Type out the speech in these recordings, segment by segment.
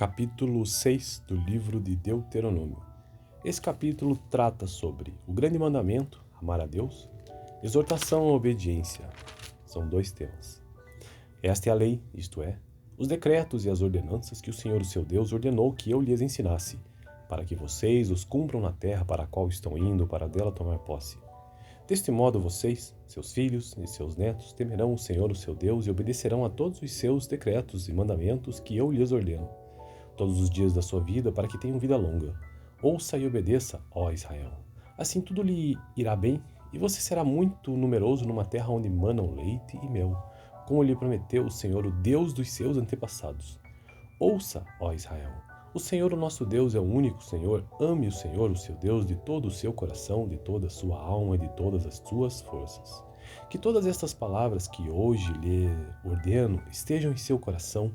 Capítulo 6 do livro de Deuteronômio. Esse capítulo trata sobre o grande mandamento, amar a Deus, exortação à obediência. São dois temas. Esta é a lei, isto é, os decretos e as ordenanças que o Senhor, o seu Deus, ordenou que eu lhes ensinasse, para que vocês os cumpram na terra para a qual estão indo, para dela tomar posse. Deste modo vocês, seus filhos e seus netos, temerão o Senhor, o seu Deus, e obedecerão a todos os seus decretos e mandamentos que eu lhes ordeno todos os dias da sua vida, para que tenham vida longa. Ouça e obedeça, ó Israel. Assim tudo lhe irá bem, e você será muito numeroso numa terra onde manam leite e mel, como lhe prometeu o Senhor, o Deus dos seus antepassados. Ouça, ó Israel. O Senhor, o nosso Deus, é o único Senhor. Ame o Senhor, o seu Deus, de todo o seu coração, de toda a sua alma e de todas as suas forças. Que todas estas palavras que hoje lhe ordeno estejam em seu coração.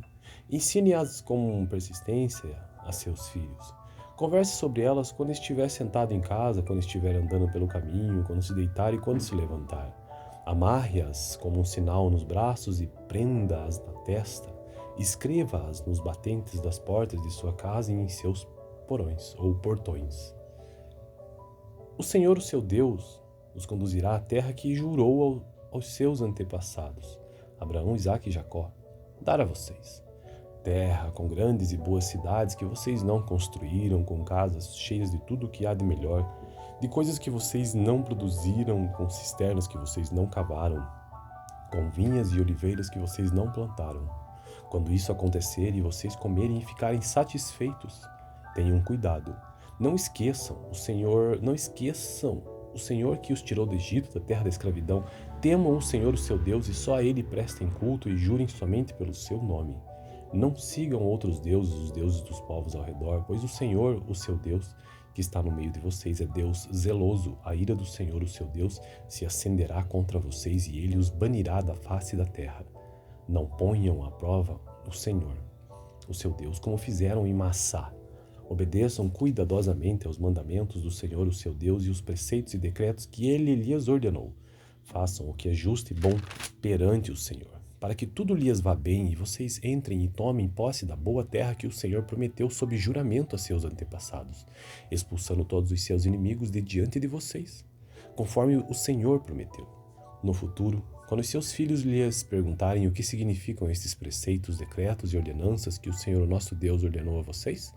Ensine-as com persistência a seus filhos. Converse sobre elas quando estiver sentado em casa, quando estiver andando pelo caminho, quando se deitar e quando se levantar. Amarre-as como um sinal nos braços e prenda-as na testa. Escreva-as nos batentes das portas de sua casa e em seus porões ou portões. O Senhor, o seu Deus, os conduzirá à terra que jurou aos seus antepassados, Abraão, Isaque e Jacó, dar a vocês. Terra com grandes e boas cidades que vocês não construíram, com casas cheias de tudo o que há de melhor, de coisas que vocês não produziram, com cisternas que vocês não cavaram, com vinhas e oliveiras que vocês não plantaram. Quando isso acontecer e vocês comerem e ficarem satisfeitos, tenham cuidado. Não esqueçam o Senhor que os tirou do Egito, da terra da escravidão. Temam o Senhor, o seu Deus, e só a Ele prestem culto e jurem somente pelo seu nome. Não sigam outros deuses, os deuses dos povos ao redor, pois o Senhor, o seu Deus, que está no meio de vocês, é Deus zeloso. A ira do Senhor, o seu Deus, se acenderá contra vocês e Ele os banirá da face da terra. Não ponham à prova o Senhor, o seu Deus, como fizeram em Massá. Obedeçam cuidadosamente aos mandamentos do Senhor, o seu Deus, e os preceitos e decretos que Ele lhes ordenou. Façam o que é justo e bom perante o Senhor, para que tudo lhes vá bem e vocês entrem e tomem posse da boa terra que o Senhor prometeu sob juramento a seus antepassados, expulsando todos os seus inimigos de diante de vocês, conforme o Senhor prometeu. No futuro, quando os seus filhos lhes perguntarem o que significam estes preceitos, decretos e ordenanças que o Senhor, nosso Deus, ordenou a vocês,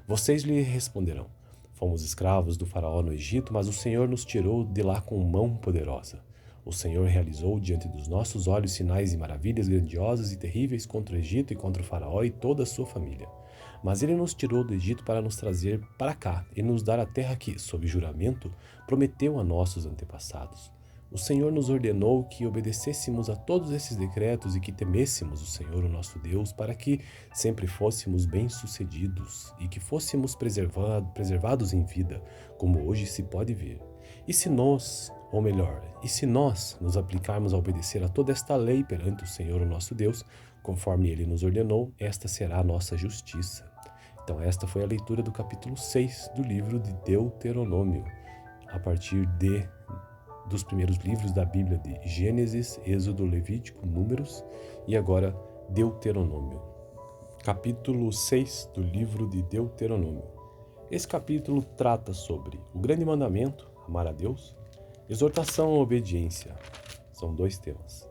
vocês lhe responderão: fomos escravos do faraó no Egito, mas o Senhor nos tirou de lá com mão poderosa. O Senhor realizou diante dos nossos olhos sinais e maravilhas grandiosas e terríveis contra o Egito e contra o faraó e toda a sua família. Mas ele nos tirou do Egito para nos trazer para cá e nos dar a terra que, sob juramento, prometeu a nossos antepassados. O Senhor nos ordenou que obedecêssemos a todos esses decretos e que temêssemos o Senhor, o nosso Deus, para que sempre fôssemos bem-sucedidos e que fôssemos preservados em vida, como hoje se pode ver. E se nós nos aplicarmos a obedecer a toda esta lei perante o Senhor, o nosso Deus, conforme Ele nos ordenou, esta será a nossa justiça. Então esta foi a leitura do capítulo 6 do livro de Deuteronômio, a partir dos primeiros livros da Bíblia de Gênesis, Êxodo, Levítico, Números e agora Deuteronômio. Capítulo 6 do livro de Deuteronômio. Esse capítulo trata sobre o grande mandamento, amar a Deus, exortação à obediência. São dois temas.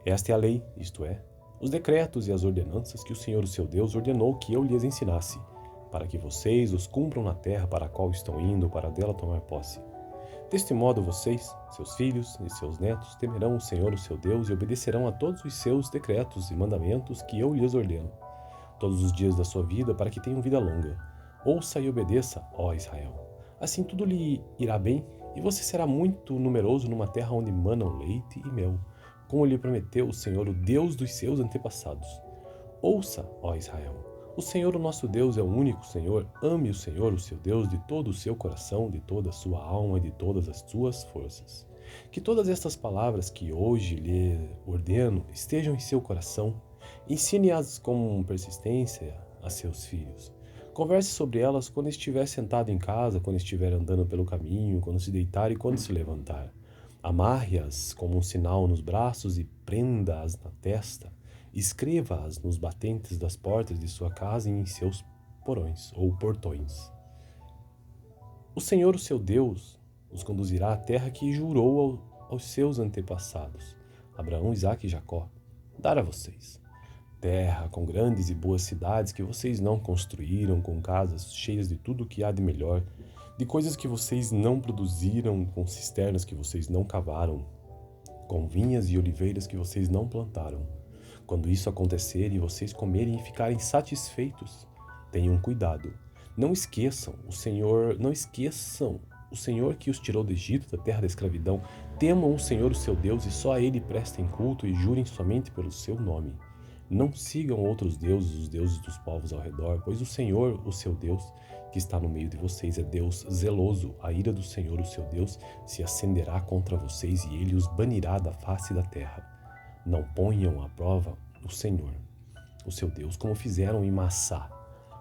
Esta é a lei, isto é, os decretos e as ordenanças que o Senhor, o seu Deus, ordenou que eu lhes ensinasse, para que vocês os cumpram na terra para a qual estão indo, para dela tomar posse. Deste modo vocês, seus filhos e seus netos, temerão o Senhor, o seu Deus, e obedecerão a todos os seus decretos e mandamentos que eu lhes ordeno, todos os dias da sua vida, para que tenham vida longa. Ouça e obedeça, ó Israel. Assim tudo lhe irá bem, e você será muito numeroso numa terra onde manam leite e mel, como lhe prometeu o Senhor, o Deus dos seus antepassados. Ouça, ó Israel. O Senhor, o nosso Deus, é o único Senhor. Ame o Senhor, o seu Deus, de todo o seu coração, de toda a sua alma e de todas as suas forças. Que todas estas palavras que hoje lhe ordeno estejam em seu coração. Ensine-as com persistência a seus filhos. Converse sobre elas quando estiver sentado em casa, quando estiver andando pelo caminho, quando se deitar e quando se levantar. Amarre-as como um sinal nos braços e prenda-as na testa. Escreva-as nos batentes das portas de sua casa e em seus porões ou portões. O Senhor, o seu Deus, os conduzirá à terra que jurou aos seus antepassados, Abraão, Isaque e Jacó, dar a vocês. Terra com grandes e boas cidades que vocês não construíram, com casas cheias de tudo o que há de melhor, de coisas que vocês não produziram, com cisternas que vocês não cavaram, com vinhas e oliveiras que vocês não plantaram. Quando isso acontecer e vocês comerem e ficarem satisfeitos, tenham cuidado. Não esqueçam o Senhor que os tirou do Egito, da terra da escravidão. Temam o Senhor, o seu Deus, e só a Ele prestem culto e jurem somente pelo seu nome. Não sigam outros deuses, os deuses dos povos ao redor, pois o Senhor, o seu Deus, que está no meio de vocês, é Deus zeloso. A ira do Senhor, o seu Deus, se acenderá contra vocês e Ele os banirá da face da terra. Não ponham à prova o Senhor, o seu Deus, como fizeram em Massá.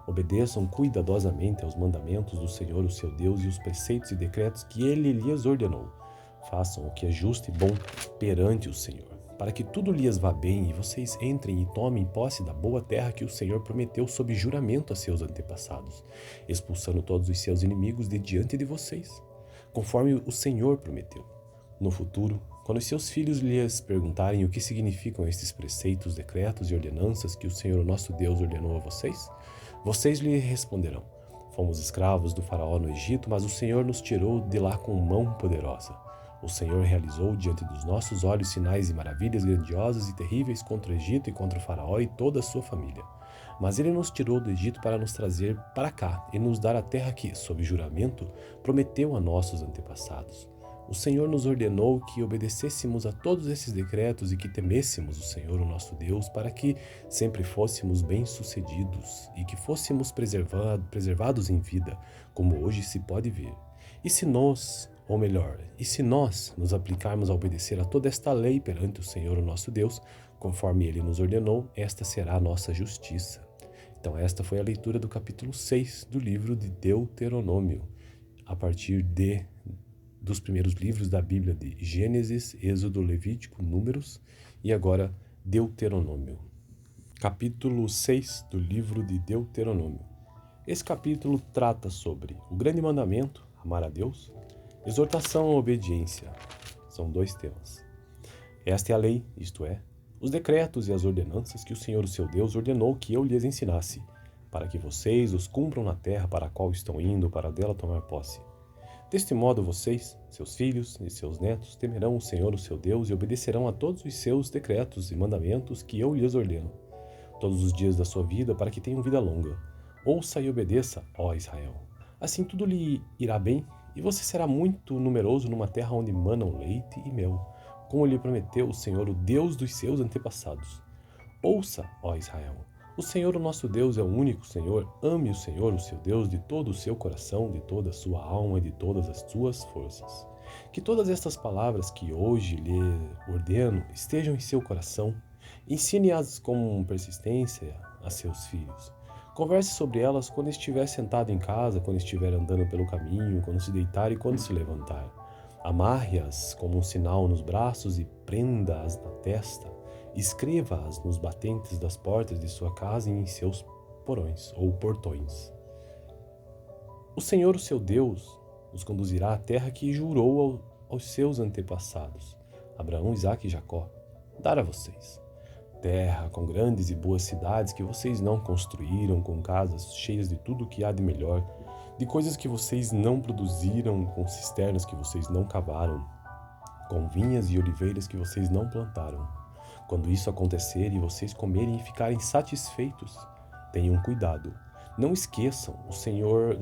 Obedeçam cuidadosamente aos mandamentos do Senhor, o seu Deus, e os preceitos e decretos que Ele lhes ordenou. Façam o que é justo e bom perante o Senhor, para que tudo lhes vá bem e vocês entrem e tomem posse da boa terra que o Senhor prometeu sob juramento a seus antepassados, expulsando todos os seus inimigos de diante de vocês, conforme o Senhor prometeu. No futuro, quando os seus filhos lhes perguntarem o que significam estes preceitos, decretos e ordenanças que o Senhor nosso Deus ordenou a vocês, vocês lhe responderão: fomos escravos do faraó no Egito, mas o Senhor nos tirou de lá com mão poderosa. O Senhor realizou diante dos nossos olhos sinais e maravilhas grandiosas e terríveis contra o Egito e contra o faraó e toda a sua família. Mas ele nos tirou do Egito para nos trazer para cá e nos dar a terra que, sob juramento, prometeu a nossos antepassados. O Senhor nos ordenou que obedecêssemos a todos esses decretos e que temêssemos o Senhor, o nosso Deus, para que sempre fôssemos bem-sucedidos e que fôssemos preservados em vida, como hoje se pode ver. E se nós nos aplicarmos a obedecer a toda esta lei perante o Senhor, o nosso Deus, conforme Ele nos ordenou, esta será a nossa justiça. Então esta foi a leitura do capítulo 6 do livro de Deuteronômio, a partir dos primeiros livros da Bíblia de Gênesis, Êxodo, Levítico, Números e agora Deuteronômio. Capítulo 6 do livro de Deuteronômio. Esse capítulo trata sobre o grande mandamento, amar a Deus, exortação à obediência. São dois temas. Esta é a lei, isto é, os decretos e as ordenanças que o Senhor, o seu Deus, ordenou que eu lhes ensinasse, para que vocês os cumpram na terra para a qual estão indo, para dela tomar posse. Deste modo vocês, seus filhos e seus netos, temerão o Senhor, o seu Deus, e obedecerão a todos os seus decretos e mandamentos que eu lhes ordeno, todos os dias da sua vida, para que tenham vida longa. Ouça e obedeça, ó Israel. Assim tudo lhe irá bem, e você será muito numeroso numa terra onde manam leite e mel, como lhe prometeu o Senhor, o Deus dos seus antepassados. Ouça, ó Israel. O Senhor, o nosso Deus, é o único Senhor. Ame o Senhor, o seu Deus, de todo o seu coração, de toda a sua alma e de todas as suas forças. Que todas estas palavras que hoje lhe ordeno estejam em seu coração. Ensine-as com persistência a seus filhos. Converse sobre elas quando estiver sentado em casa, quando estiver andando pelo caminho, quando se deitar e quando se levantar. Amarre-as como um sinal nos braços e prenda-as na testa. Escreva-as nos batentes das portas de sua casa e em seus porões ou portões. O Senhor, o seu Deus, os conduzirá à terra que jurou aos seus antepassados, Abraão, Isaque e Jacó, dar a vocês. Terra com grandes e boas cidades que vocês não construíram, com casas cheias de tudo o que há de melhor, de coisas que vocês não produziram, com cisternas que vocês não cavaram, com vinhas e oliveiras que vocês não plantaram. Quando isso acontecer e vocês comerem e ficarem satisfeitos, tenham cuidado. Não esqueçam o Senhor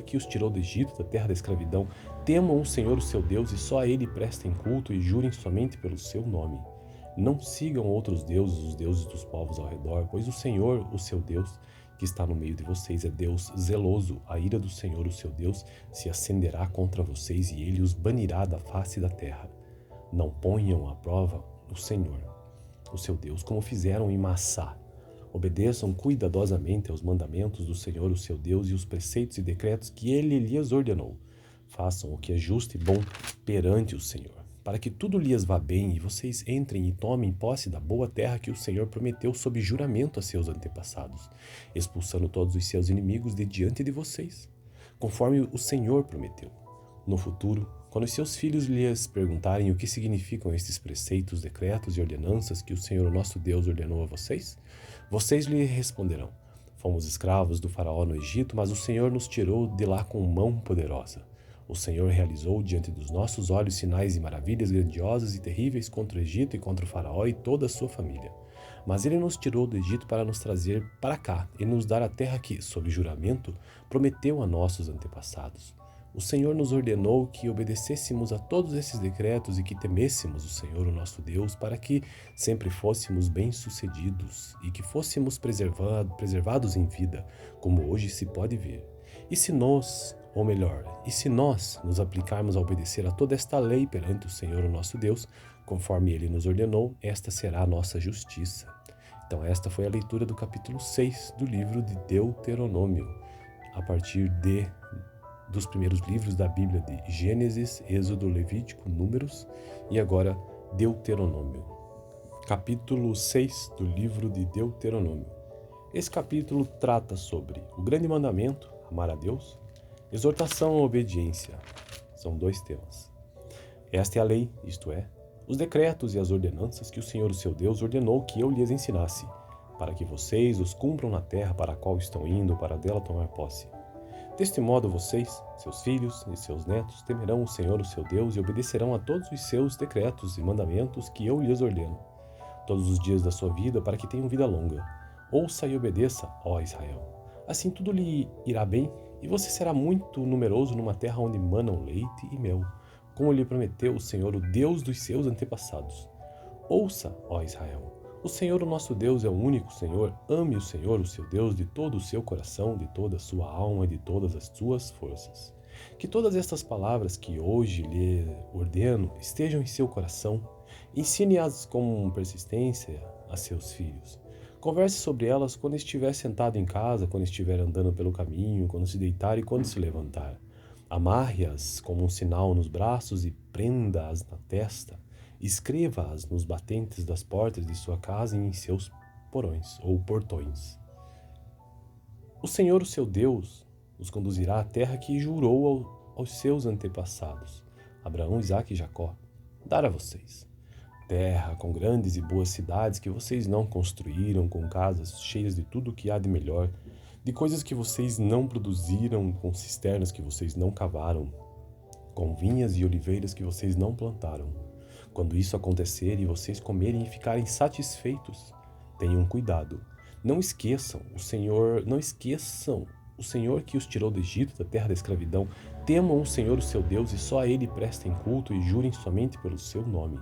que os tirou do Egito, da terra da escravidão. Temam o Senhor, o seu Deus, e só a Ele prestem culto e jurem somente pelo seu nome. Não sigam outros deuses, os deuses dos povos ao redor, pois o Senhor, o seu Deus, que está no meio de vocês, é Deus zeloso. A ira do Senhor, o seu Deus, se acenderá contra vocês e Ele os banirá da face da terra. Não ponham à prova o Senhor, o seu Deus, como fizeram em Massá. Obedeçam cuidadosamente aos mandamentos do Senhor, o seu Deus, e os preceitos e decretos que Ele lhes ordenou. Façam o que é justo e bom perante o Senhor, para que tudo lhes vá bem e vocês entrem e tomem posse da boa terra que o Senhor prometeu sob juramento a seus antepassados, expulsando todos os seus inimigos de diante de vocês, conforme o Senhor prometeu. No futuro, quando os seus filhos lhes perguntarem o que significam estes preceitos, decretos e ordenanças que o Senhor nosso Deus ordenou a vocês, vocês lhe responderão: fomos escravos do faraó no Egito, mas o Senhor nos tirou de lá com mão poderosa. O Senhor realizou diante dos nossos olhos sinais e maravilhas grandiosas e terríveis contra o Egito e contra o faraó e toda a sua família. Mas ele nos tirou do Egito para nos trazer para cá e nos dar a terra que, sob juramento, prometeu a nossos antepassados. O Senhor nos ordenou que obedecêssemos a todos esses decretos e que temêssemos o Senhor, o nosso Deus, para que sempre fôssemos bem-sucedidos e que fôssemos preservados em vida, como hoje se pode ver. E se nós nos aplicarmos a obedecer a toda esta lei perante o Senhor, o nosso Deus, conforme Ele nos ordenou, esta será a nossa justiça. Então esta foi a leitura do capítulo 6 do livro de Deuteronômio, a partir dos primeiros livros da Bíblia de Gênesis, Êxodo, Levítico, Números e agora Deuteronômio. Capítulo 6 do livro de Deuteronômio. Esse capítulo trata sobre o grande mandamento, amar a Deus, exortação à obediência. São dois temas. Esta é a lei, isto é, os decretos e as ordenanças que o Senhor, o seu Deus, ordenou que eu lhes ensinasse, para que vocês os cumpram na terra para a qual estão indo para dela tomar posse. Deste modo vocês, seus filhos e seus netos temerão o Senhor, o seu Deus, e obedecerão a todos os seus decretos e mandamentos que eu lhes ordeno, todos os dias da sua vida, para que tenham vida longa. Ouça e obedeça, ó Israel. Assim tudo lhe irá bem, e você será muito numeroso numa terra onde manam leite e mel, como lhe prometeu o Senhor, o Deus dos seus antepassados. Ouça, ó Israel. O Senhor, o nosso Deus, é o único Senhor. Ame o Senhor, o seu Deus, de todo o seu coração, de toda a sua alma e de todas as suas forças. Que todas estas palavras que hoje lhe ordeno estejam em seu coração. Ensine-as com persistência a seus filhos. Converse sobre elas quando estiver sentado em casa, quando estiver andando pelo caminho, quando se deitar e quando se levantar. Amarre-as como um sinal nos braços e prenda-as na testa. Escreva-as nos batentes das portas de sua casa e em seus porões ou portões. O Senhor, o seu Deus, os conduzirá à terra que jurou aos seus antepassados, Abraão, Isaque e Jacó, dar a vocês. Terra com grandes e boas cidades que vocês não construíram, com casas cheias de tudo o que há de melhor, de coisas que vocês não produziram, com cisternas que vocês não cavaram, com vinhas e oliveiras que vocês não plantaram. Quando isso acontecer e vocês comerem e ficarem satisfeitos, tenham cuidado. Não esqueçam o Senhor que os tirou do Egito, da terra da escravidão. Temam o Senhor, o seu Deus, e só a Ele prestem culto e jurem somente pelo seu nome.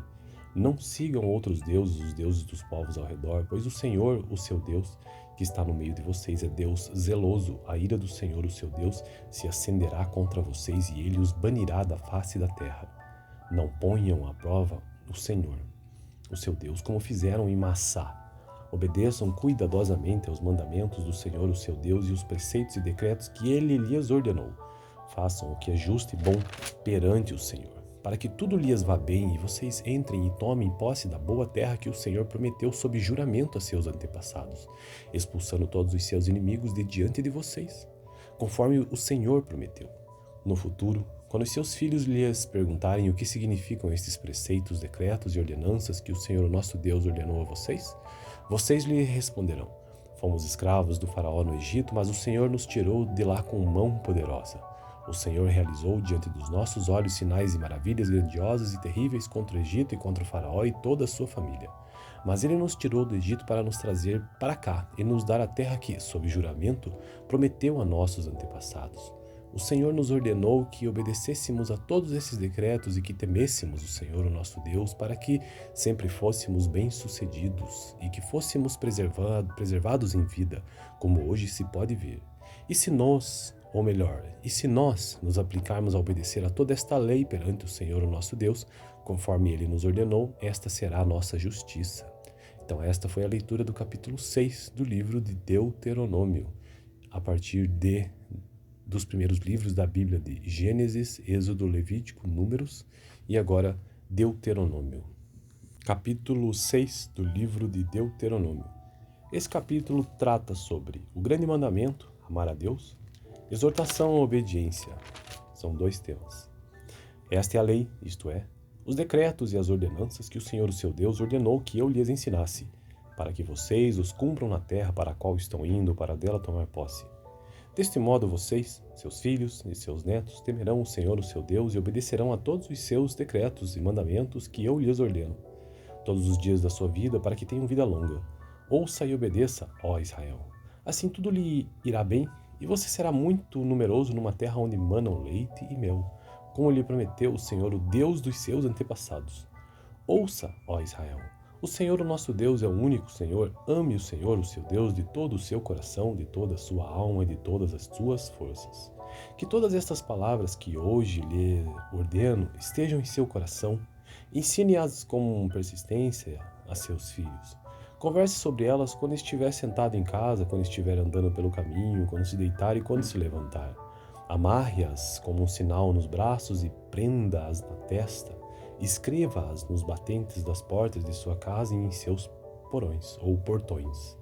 Não sigam outros deuses, os deuses dos povos ao redor, pois o Senhor, o seu Deus, que está no meio de vocês, é Deus zeloso. A ira do Senhor, o seu Deus, se acenderá contra vocês e Ele os banirá da face da terra. Não ponham à prova o Senhor, o seu Deus, como fizeram em Massá. Obedeçam cuidadosamente aos mandamentos do Senhor, o seu Deus, e os preceitos e decretos que Ele lhes ordenou. Façam o que é justo e bom perante o Senhor, para que tudo lhes vá bem e vocês entrem e tomem posse da boa terra que o Senhor prometeu sob juramento a seus antepassados, expulsando todos os seus inimigos de diante de vocês, conforme o Senhor prometeu. No futuro, quando os seus filhos lhes perguntarem o que significam estes preceitos, decretos e ordenanças que o Senhor nosso Deus ordenou a vocês, vocês lhe responderão: fomos escravos do faraó no Egito, mas o Senhor nos tirou de lá com mão poderosa. O Senhor realizou diante dos nossos olhos sinais e maravilhas grandiosas e terríveis contra o Egito e contra o faraó e toda a sua família. Mas ele nos tirou do Egito para nos trazer para cá e nos dar a terra que, sob juramento, prometeu a nossos antepassados. O Senhor nos ordenou que obedecêssemos a todos esses decretos e que temêssemos o Senhor, o nosso Deus, para que sempre fôssemos bem-sucedidos e que fôssemos preservados em vida, como hoje se pode ver. E se nós nos aplicarmos a obedecer a toda esta lei perante o Senhor, o nosso Deus, conforme Ele nos ordenou, esta será a nossa justiça. Então esta foi a leitura do capítulo 6 do livro de Deuteronômio, a partir dos primeiros livros da Bíblia de Gênesis, Êxodo, Levítico, Números e agora Deuteronômio. Capítulo 6 do livro de Deuteronômio. Esse capítulo trata sobre o grande mandamento, amar a Deus, exortação à obediência. São dois temas. Esta é a lei, isto é, os decretos e as ordenanças que o Senhor, o seu Deus, ordenou que eu lhes ensinasse, para que vocês os cumpram na terra para a qual estão indo, para dela tomar posse. Deste modo vocês, seus filhos e seus netos, temerão o Senhor, o seu Deus, e obedecerão a todos os seus decretos e mandamentos que eu lhes ordeno, todos os dias da sua vida, para que tenham vida longa. Ouça e obedeça, ó Israel. Assim tudo lhe irá bem, e você será muito numeroso numa terra onde manam leite e mel, como lhe prometeu o Senhor, o Deus dos seus antepassados. Ouça, ó Israel. O Senhor, o nosso Deus, é o único Senhor. Ame o Senhor, o seu Deus, de todo o seu coração, de toda a sua alma e de todas as suas forças. Que todas estas palavras que hoje lhe ordeno estejam em seu coração. Ensine-as com persistência a seus filhos. Converse sobre elas quando estiver sentado em casa, quando estiver andando pelo caminho, quando se deitar e quando se levantar. Amarre-as como um sinal nos braços e prenda-as na testa. Escreva-as nos batentes das portas de sua casa e em seus porões ou portões.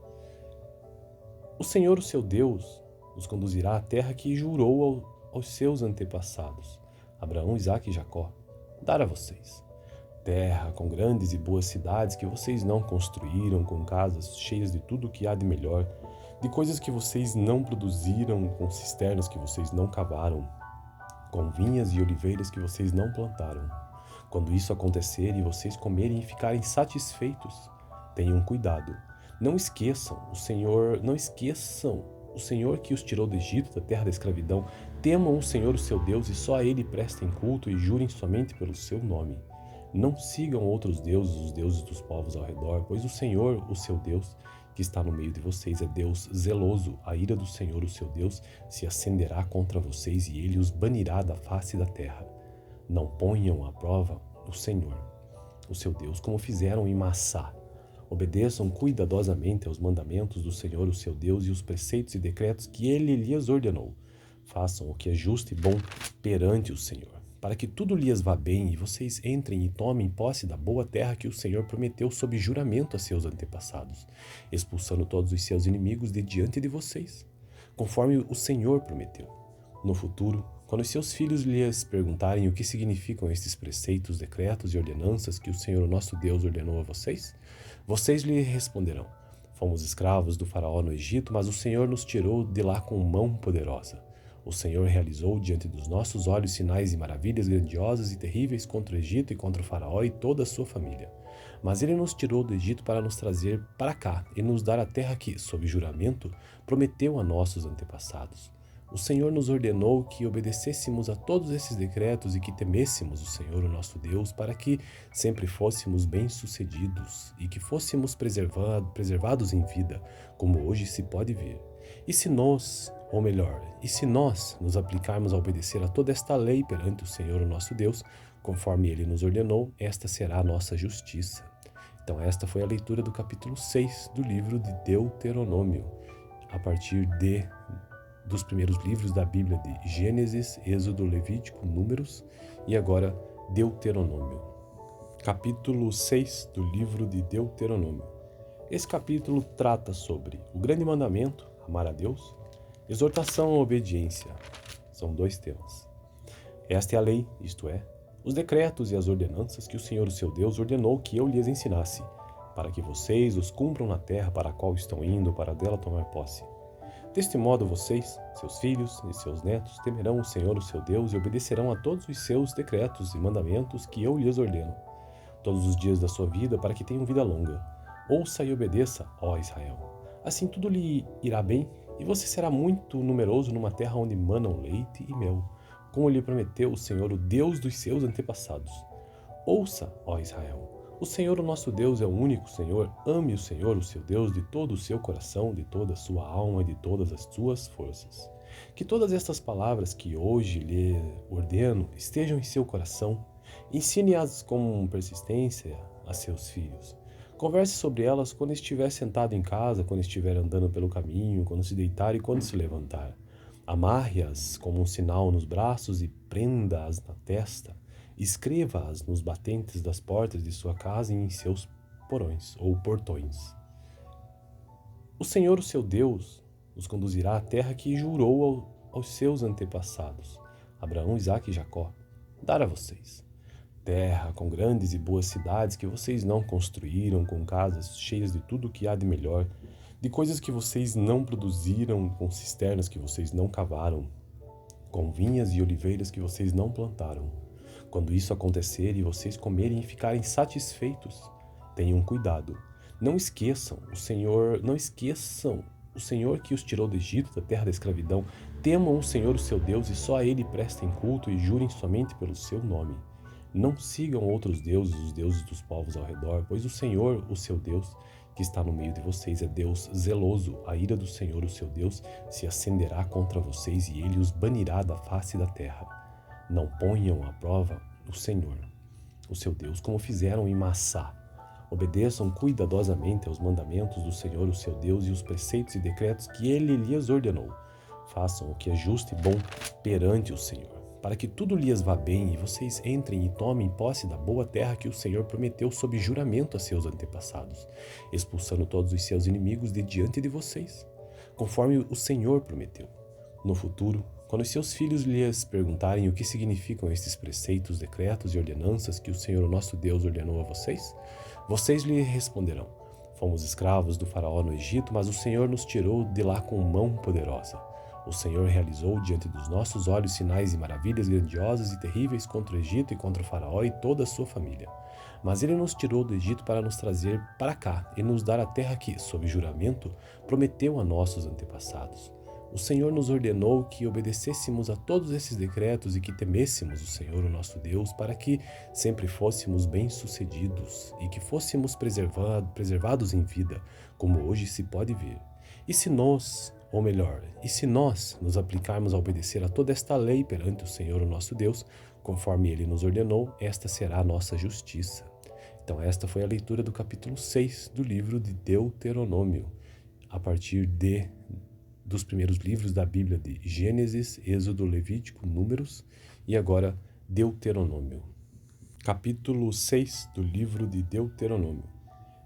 O Senhor, o seu Deus, os conduzirá à terra que jurou aos seus antepassados, Abraão, Isaque e Jacó, dar a vocês. Terra com grandes e boas cidades que vocês não construíram, com casas cheias de tudo o que há de melhor, de coisas que vocês não produziram, com cisternas que vocês não cavaram, com vinhas e oliveiras que vocês não plantaram. Quando isso acontecer e vocês comerem e ficarem satisfeitos, tenham cuidado. Não esqueçam o Senhor que os tirou do Egito, da terra da escravidão. Temam o Senhor, o seu Deus, e só a Ele prestem culto e jurem somente pelo seu nome. Não sigam outros deuses, os deuses dos povos ao redor, pois o Senhor, o seu Deus, que está no meio de vocês, é Deus zeloso. A ira do Senhor, o seu Deus, se acenderá contra vocês e Ele os banirá da face da terra. Não ponham à prova o Senhor, o seu Deus, como fizeram em Massá. Obedeçam cuidadosamente aos mandamentos do Senhor, o seu Deus, e os preceitos e decretos que Ele lhes ordenou. Façam o que é justo e bom perante o Senhor, para que tudo lhes vá bem e vocês entrem e tomem posse da boa terra que o Senhor prometeu sob juramento a seus antepassados, expulsando todos os seus inimigos de diante de vocês, conforme o Senhor prometeu. No futuro, quando os seus filhos lhes perguntarem o que significam estes preceitos, decretos e ordenanças que o Senhor, nosso Deus, ordenou a vocês, vocês lhe responderão: fomos escravos do faraó no Egito, mas o Senhor nos tirou de lá com mão poderosa. O Senhor realizou diante dos nossos olhos sinais e maravilhas grandiosas e terríveis contra o Egito e contra o faraó e toda a sua família. Mas ele nos tirou do Egito para nos trazer para cá e nos dar a terra que, sob juramento, prometeu a nossos antepassados. O Senhor nos ordenou que obedecêssemos a todos esses decretos e que temêssemos o Senhor, o nosso Deus, para que sempre fôssemos bem-sucedidos e que fôssemos preservados em vida, como hoje se pode ver. E se nós nos aplicarmos a obedecer a toda esta lei perante o Senhor, o nosso Deus, conforme Ele nos ordenou, esta será a nossa justiça. Então esta foi a leitura do capítulo 6 do livro de Deuteronômio, a partir dos primeiros livros da Bíblia de Gênesis, Êxodo, Levítico, Números e agora Deuteronômio. Capítulo 6 do livro de Deuteronômio. Esse capítulo trata sobre o grande mandamento, amar a Deus, exortação à obediência. São dois temas. Esta é a lei, isto é, os decretos e as ordenanças que o Senhor, o seu Deus, ordenou que eu lhes ensinasse, para que vocês os cumpram na terra para a qual estão indo, para dela tomar posse. Deste modo vocês, seus filhos e seus netos, temerão o Senhor, o seu Deus, e obedecerão a todos os seus decretos e mandamentos que eu lhes ordeno, todos os dias da sua vida, para que tenham vida longa. Ouça e obedeça, ó Israel. Assim tudo lhe irá bem, e você será muito numeroso numa terra onde manam leite e mel, como lhe prometeu o Senhor, o Deus dos seus antepassados. Ouça, ó Israel. O Senhor, o nosso Deus, é o único Senhor. Ame o Senhor, o seu Deus, de todo o seu coração, de toda a sua alma e de todas as suas forças. Que todas estas palavras que hoje lhe ordeno estejam em seu coração. Ensine-as com persistência a seus filhos. Converse sobre elas quando estiver sentado em casa, quando estiver andando pelo caminho, quando se deitar e quando se levantar. Amarre-as como um sinal nos braços e prenda-as na testa. Escreva-as nos batentes das portas de sua casa e em seus porões ou portões. O Senhor, o seu Deus, os conduzirá à terra que jurou aos seus antepassados, Abraão, Isaque e Jacó, dar a vocês. Terra com grandes e boas cidades que vocês não construíram, com casas cheias de tudo o que há de melhor, de coisas que vocês não produziram, com cisternas que vocês não cavaram, com vinhas e oliveiras que vocês não plantaram. Quando isso acontecer e vocês comerem e ficarem satisfeitos, tenham cuidado. Não esqueçam o Senhor que os tirou do Egito, da terra da escravidão. Temam o Senhor, o seu Deus, e só a Ele prestem culto e jurem somente pelo seu nome. Não sigam outros deuses, os deuses dos povos ao redor, pois o Senhor, o seu Deus, que está no meio de vocês, é Deus zeloso. A ira do Senhor, o seu Deus, se acenderá contra vocês e Ele os banirá da face da terra. Não ponham à prova o Senhor, o seu Deus, como fizeram em Massá. Obedeçam cuidadosamente aos mandamentos do Senhor, o seu Deus, e os preceitos e decretos que Ele lhes ordenou. Façam o que é justo e bom perante o Senhor, para que tudo lhes vá bem e vocês entrem e tomem posse da boa terra que o Senhor prometeu sob juramento a seus antepassados, expulsando todos os seus inimigos de diante de vocês, conforme o Senhor prometeu. No futuro, quando os seus filhos lhes perguntarem o que significam estes preceitos, decretos e ordenanças que o Senhor, nosso Deus, ordenou a vocês, vocês lhe responderão: fomos escravos do faraó no Egito, mas o Senhor nos tirou de lá com mão poderosa. O Senhor realizou diante dos nossos olhos sinais e maravilhas grandiosas e terríveis contra o Egito e contra o faraó e toda a sua família. Mas ele nos tirou do Egito para nos trazer para cá e nos dar a terra que, sob juramento, prometeu a nossos antepassados. O Senhor nos ordenou que obedecêssemos a todos esses decretos e que temêssemos o Senhor, o nosso Deus, para que sempre fôssemos bem-sucedidos e que fôssemos preservados em vida, como hoje se pode ver. E se nós nos aplicarmos a obedecer a toda esta lei perante o Senhor, o nosso Deus, conforme Ele nos ordenou, esta será a nossa justiça. Então esta foi a leitura do capítulo 6 do livro de Deuteronômio, a partir dos primeiros livros da Bíblia de Gênesis, Êxodo, Levítico, Números e agora Deuteronômio. Capítulo 6 do livro de Deuteronômio.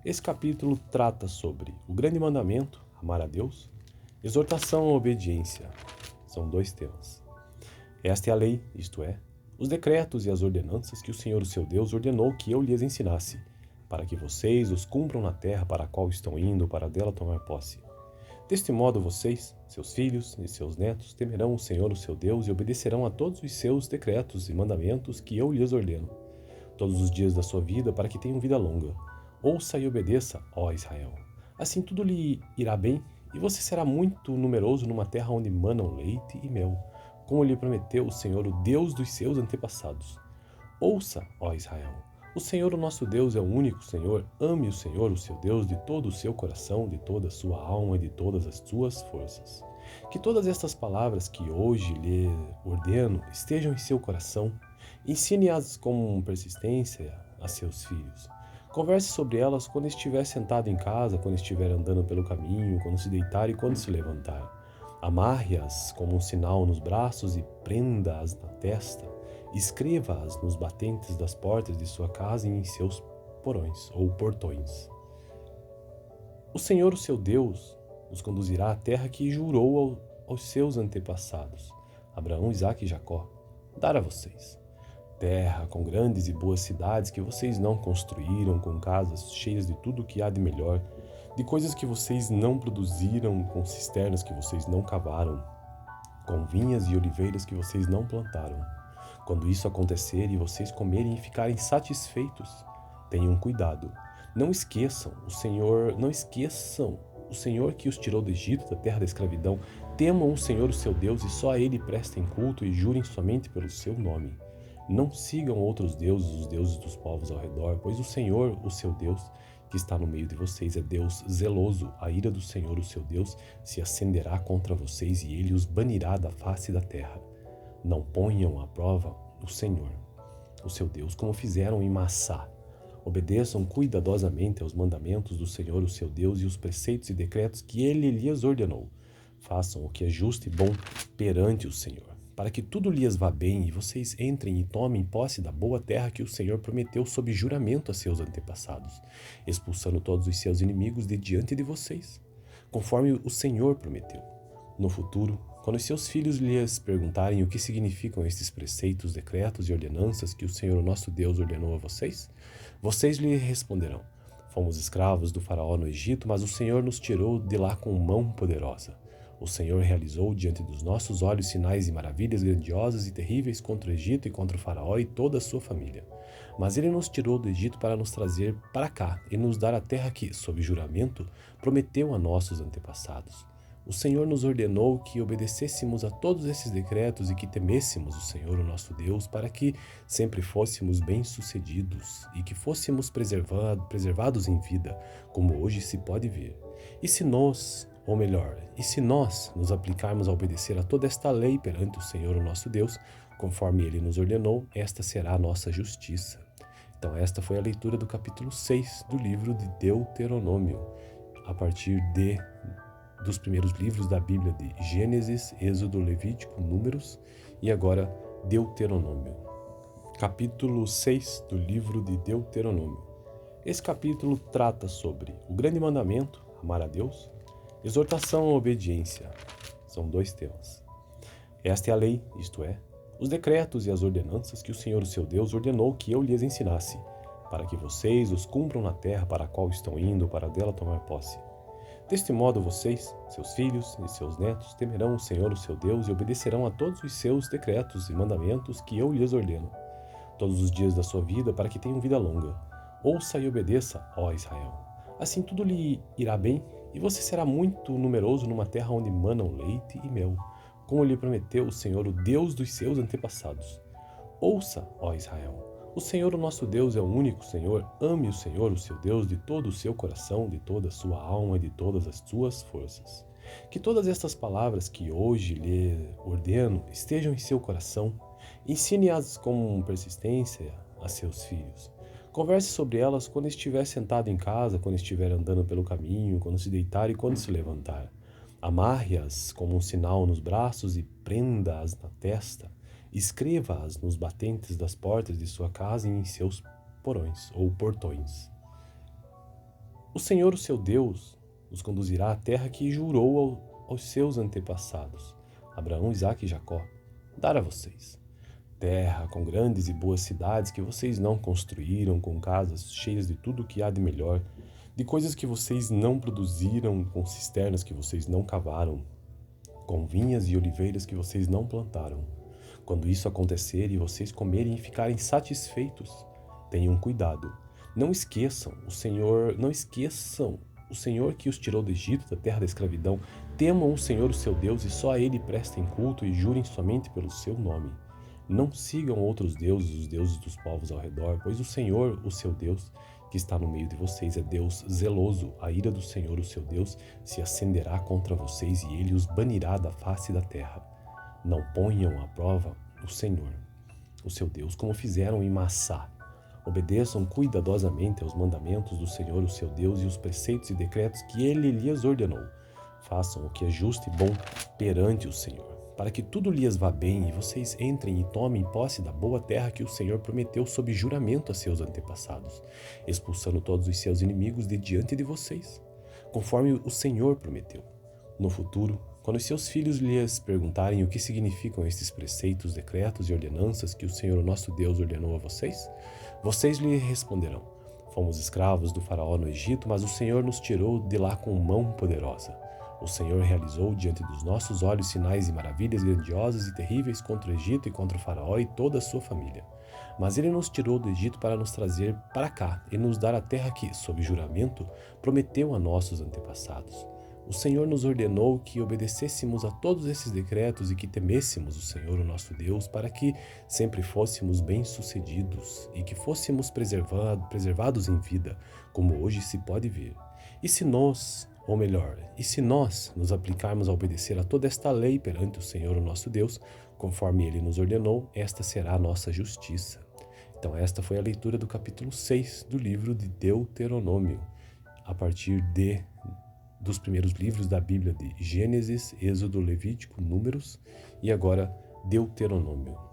Esse capítulo trata sobre o grande mandamento, amar a Deus, exortação à obediência. São dois temas. Esta é a lei, isto é, os decretos e as ordenanças que o Senhor, o seu Deus, ordenou que eu lhes ensinasse, para que vocês os cumpram na terra para a qual estão indo, para dela tomar posse. Deste modo vocês, seus filhos e seus netos, temerão o Senhor, o seu Deus, e obedecerão a todos os seus decretos e mandamentos que eu lhes ordeno, todos os dias da sua vida, para que tenham vida longa. Ouça e obedeça, ó Israel. Assim tudo lhe irá bem, e você será muito numeroso numa terra onde manam leite e mel, como lhe prometeu o Senhor, o Deus dos seus antepassados. Ouça, ó Israel. O Senhor, o nosso Deus, é o único Senhor. Ame o Senhor, o seu Deus, de todo o seu coração, de toda a sua alma e de todas as suas forças. Que todas estas palavras que hoje lhe ordeno estejam em seu coração. Ensine-as com persistência a seus filhos. Converse sobre elas quando estiver sentado em casa, quando estiver andando pelo caminho, quando se deitar e quando se levantar. Amarre-as como um sinal nos braços e prenda-as na testa. Escreva-as nos batentes das portas de sua casa e em seus porões ou portões. O Senhor, o seu Deus, os conduzirá à terra que jurou aos seus antepassados, Abraão, Isaque e Jacó, dar a vocês. Terra com grandes e boas cidades que vocês não construíram, com casas cheias de tudo o que há de melhor, de coisas que vocês não produziram, com cisternas que vocês não cavaram, com vinhas e oliveiras que vocês não plantaram. Quando isso acontecer e vocês comerem e ficarem satisfeitos, tenham cuidado. Não esqueçam o Senhor que os tirou do Egito, da terra da escravidão. Temam o Senhor, o seu Deus, e só a Ele prestem culto e jurem somente pelo seu nome. Não sigam outros deuses, os deuses dos povos ao redor, pois o Senhor, o seu Deus, que está no meio de vocês, é Deus zeloso. A ira do Senhor, o seu Deus, se acenderá contra vocês e Ele os banirá da face da terra. Não ponham à prova o Senhor, o seu Deus, como fizeram em Massá. Obedeçam cuidadosamente aos mandamentos do Senhor, o seu Deus, e os preceitos e decretos que Ele lhes ordenou. Façam o que é justo e bom perante o Senhor. para que tudo lhes vá bem e vocês entrem e tomem posse da boa terra que o Senhor prometeu sob juramento a seus antepassados, expulsando todos os seus inimigos de diante de vocês, conforme o Senhor prometeu. No futuro, quando os seus filhos lhes perguntarem o que significam estes preceitos, decretos e ordenanças que o Senhor nosso Deus ordenou a vocês, vocês lhe responderão: fomos escravos do faraó no Egito, mas o Senhor nos tirou de lá com mão poderosa. O Senhor realizou diante dos nossos olhos sinais e maravilhas grandiosas e terríveis contra o Egito e contra o faraó e toda a sua família. Mas ele nos tirou do Egito para nos trazer para cá e nos dar a terra que, sob juramento, prometeu a nossos antepassados. O Senhor nos ordenou que obedecêssemos a todos esses decretos e que temêssemos o Senhor, o nosso Deus, para que sempre fôssemos bem-sucedidos e que fôssemos preservados em vida, como hoje se pode ver. E se nós nos aplicarmos a obedecer a toda esta lei perante o Senhor, o nosso Deus, conforme Ele nos ordenou, esta será a nossa justiça. Então esta foi a leitura do capítulo 6 do livro de Deuteronômio, a partir dos primeiros livros da Bíblia de Gênesis, Êxodo, Levítico, Números e agora Deuteronômio. Capítulo 6 do livro de Deuteronômio. Esse capítulo trata sobre o grande mandamento, amar a Deus, exortação à obediência. São dois temas. Esta é a lei, isto é, os decretos e as ordenanças que o Senhor, o seu Deus, ordenou que eu lhes ensinasse, para que vocês os cumpram na terra para a qual estão indo, para dela tomar posse. Deste modo vocês, seus filhos e seus netos, temerão o Senhor, o seu Deus, e obedecerão a todos os seus decretos e mandamentos que eu lhes ordeno, todos os dias da sua vida, para que tenham vida longa. Ouça e obedeça, ó Israel. Assim tudo lhe irá bem, e você será muito numeroso numa terra onde manam leite e mel, como lhe prometeu o Senhor, o Deus dos seus antepassados. Ouça, ó Israel. O Senhor, o nosso Deus, é o único Senhor. Ame o Senhor, o seu Deus, de todo o seu coração, de toda a sua alma e de todas as suas forças. Que todas estas palavras que hoje lhe ordeno estejam em seu coração. Ensine-as com persistência a seus filhos. Converse sobre elas quando estiver sentado em casa, quando estiver andando pelo caminho, quando se deitar e quando se levantar. Amarre-as como um sinal nos braços e prenda-as na testa. Escreva-as nos batentes das portas de sua casa e em seus porões ou portões. O Senhor, o seu Deus, os conduzirá à terra que jurou aos seus antepassados, Abraão, Isaque e Jacó, dar a vocês. Terra com grandes e boas cidades que vocês não construíram, com casas cheias de tudo que há de melhor, de coisas que vocês não produziram, com cisternas que vocês não cavaram, com vinhas e oliveiras que vocês não plantaram. Quando isso acontecer e vocês comerem e ficarem satisfeitos, tenham cuidado. Não esqueçam o Senhor que os tirou do Egito, da terra da escravidão. Temam o Senhor, o seu Deus, e só a Ele prestem culto e jurem somente pelo seu nome. Não sigam outros deuses, os deuses dos povos ao redor, pois o Senhor, o seu Deus, que está no meio de vocês, é Deus zeloso. A ira do Senhor, o seu Deus, se acenderá contra vocês e Ele os banirá da face da terra. Não ponham à prova o Senhor, o seu Deus, como fizeram em Massá. Obedeçam cuidadosamente aos mandamentos do Senhor, o seu Deus, e os preceitos e decretos que Ele lhes ordenou. Façam o que é justo e bom perante o Senhor, para que tudo lhes vá bem e vocês entrem e tomem posse da boa terra que o Senhor prometeu sob juramento a seus antepassados, expulsando todos os seus inimigos de diante de vocês, conforme o Senhor prometeu. No futuro, quando os seus filhos lhes perguntarem o que significam estes preceitos, decretos e ordenanças que o Senhor, nosso Deus, ordenou a vocês, vocês lhe responderão: fomos escravos do faraó no Egito, mas o Senhor nos tirou de lá com mão poderosa. O Senhor realizou diante dos nossos olhos sinais e maravilhas grandiosas e terríveis contra o Egito e contra o faraó e toda a sua família. Mas ele nos tirou do Egito para nos trazer para cá e nos dar a terra que, sob juramento, prometeu a nossos antepassados. O Senhor nos ordenou que obedecêssemos a todos esses decretos e que temêssemos o Senhor, o nosso Deus, para que sempre fôssemos bem-sucedidos e que fôssemos preservados em vida, como hoje se pode ver. E se nós nos aplicarmos a obedecer a toda esta lei perante o Senhor, o nosso Deus, conforme Ele nos ordenou, esta será a nossa justiça. Então esta foi a leitura do capítulo 6 do livro de Deuteronômio, a partir dos primeiros livros da Bíblia de Gênesis, Êxodo, Levítico, Números e agora Deuteronômio.